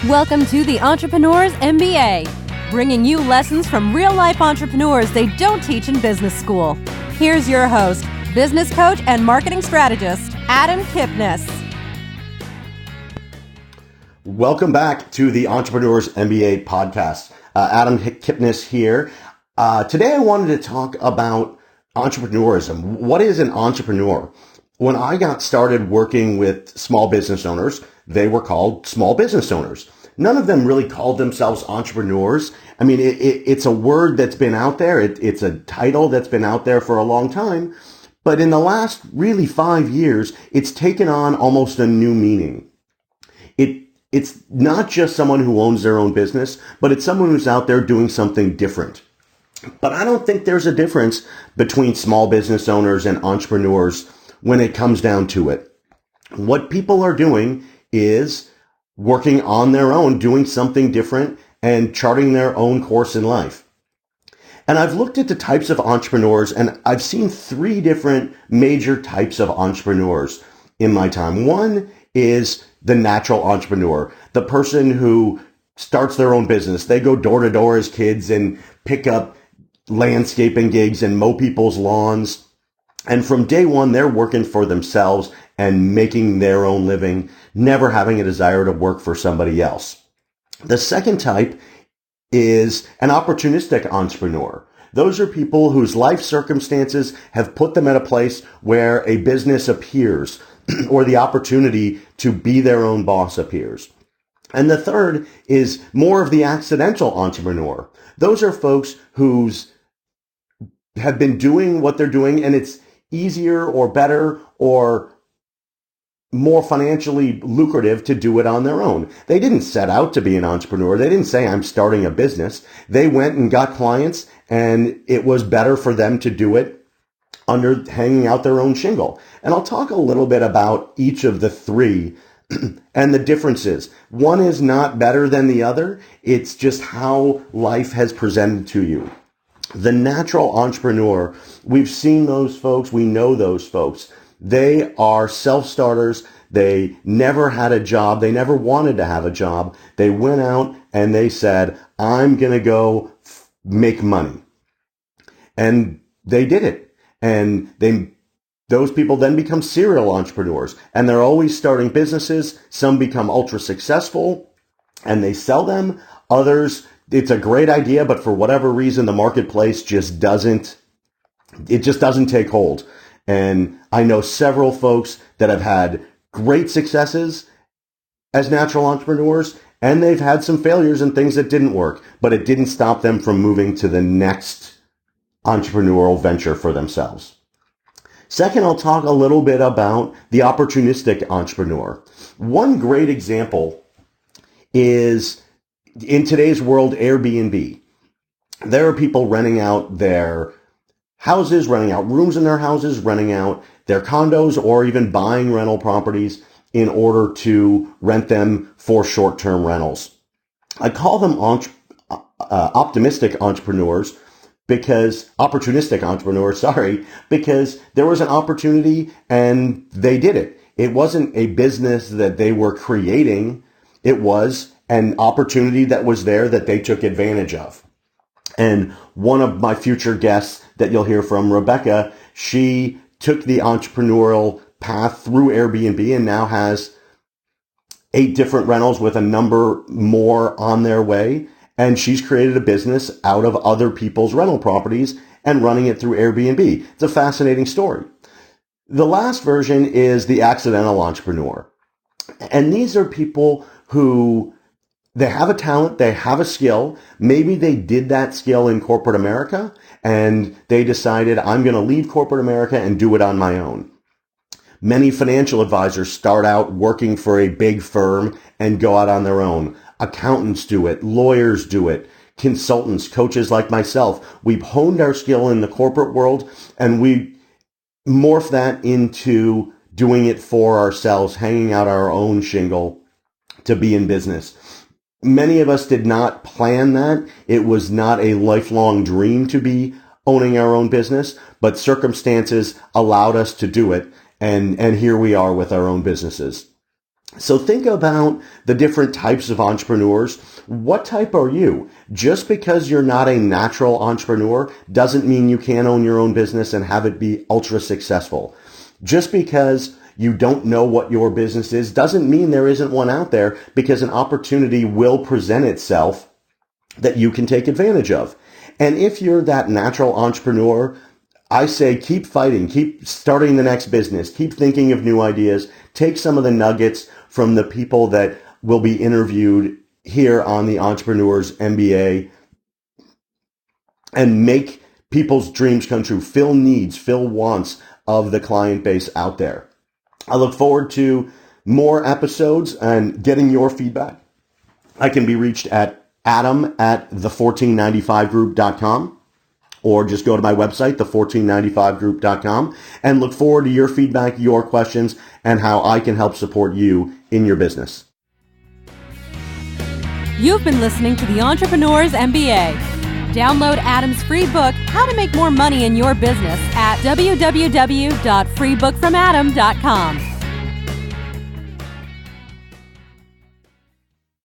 Welcome to the Entrepreneur's MBA, bringing you lessons from real-life entrepreneurs they don't teach in business school. Here's your host, business coach and marketing strategist, Adam Kipnes. Welcome back to the Entrepreneur's MBA podcast. Adam Kipnes here. Today I wanted to talk about entrepreneurism. What is an entrepreneur? When I got started working with small business owners, they were called small business owners. None of them really called themselves entrepreneurs. I mean, it's a word that's been out there. It's a title that's been out there for a long time. But in the last really 5 years, it's taken on almost a new meaning. It's not just someone who owns their own business, but it's someone who's out there doing something different. But I don't think there's a difference between small business owners and entrepreneurs when it comes down to it. What people are doing is working on their own, doing something different, and charting their own course in life. And I've looked at the types of entrepreneurs, and I've seen 3 different major types of entrepreneurs in my time. One is the natural entrepreneur, the person who starts their own business. They go door to door as kids and pick up landscaping gigs and mow people's lawns. And from day one, they're working for themselves and making their own living, never having a desire to work for somebody else. The second type is an opportunistic entrepreneur. Those are people whose life circumstances have put them at a place where a business appears or the opportunity to be their own boss appears. And the third is more of the accidental entrepreneur. Those are folks who's have been doing what they're doing, and it's easier or better or more financially lucrative to do it on their own. They didn't set out to be an entrepreneur. They didn't say, I'm starting a business. They went and got clients, and it was better for them to do it under hanging out their own shingle. And I'll talk a little bit about each of the 3 and the differences. One is not better than the other. It's just how life has presented to you. The natural entrepreneur, we've seen those folks. We know those folks. They are self-starters. They never had a job. They never wanted to have a job. They went out and they said, I'm going to go make money. And they did it. And those people then become serial entrepreneurs, and they're always starting businesses. Some become ultra successful and they sell them. Others, it's a great idea, but for whatever reason, the marketplace just doesn't take hold. And I know several folks that have had great successes as natural entrepreneurs, and they've had some failures and things that didn't work, but it didn't stop them from moving to the next entrepreneurial venture for themselves. Second, I'll talk a little bit about the opportunistic entrepreneur. One great example is, in today's world, Airbnb. There are people renting out their houses, renting out rooms in their houses, renting out their condos, or even buying rental properties in order to rent them for short-term rentals. I call them optimistic entrepreneurs because there was an opportunity and they did it. It wasn't a business that they were creating. It was an opportunity that was there that they took advantage of. And one of my future guests that you'll hear from, Rebecca, she took the entrepreneurial path through Airbnb and now has 8 different rentals with a number more on their way. And she's created a business out of other people's rental properties and running it through Airbnb. It's a fascinating story. The last version is the accidental entrepreneur. And these are people who, they have a talent, they have a skill. Maybe they did that skill in corporate America and they decided, I'm going to leave corporate America and do it on my own. Many financial advisors start out working for a big firm and go out on their own. Accountants do it, lawyers do it, consultants, coaches like myself. We've honed our skill in the corporate world and we morph that into doing it for ourselves, hanging out our own shingle to be in business. Many of us did not plan that. It was not a lifelong dream to be owning our own business, but circumstances allowed us to do it. And here we are with our own businesses. So think about the different types of entrepreneurs. What type are you? Just because you're not a natural entrepreneur doesn't mean you can't own your own business and have it be ultra successful. Just because you don't know what your business is doesn't mean there isn't one out there, because an opportunity will present itself that you can take advantage of. And if you're that natural entrepreneur, I say keep fighting, keep starting the next business, keep thinking of new ideas, take some of the nuggets from the people that will be interviewed here on the Entrepreneurs MBA and make people's dreams come true, fill needs, fill wants of the client base out there. I look forward to more episodes and getting your feedback. I can be reached at adam@the1495group.com, or just go to my website, the1495group.com, and look forward to your feedback, your questions, and how I can help support you in your business. You've been listening to the Entrepreneurs MBA. Download Adam's free book, How to Make More Money in Your Business, at www.freebookfromadam.com.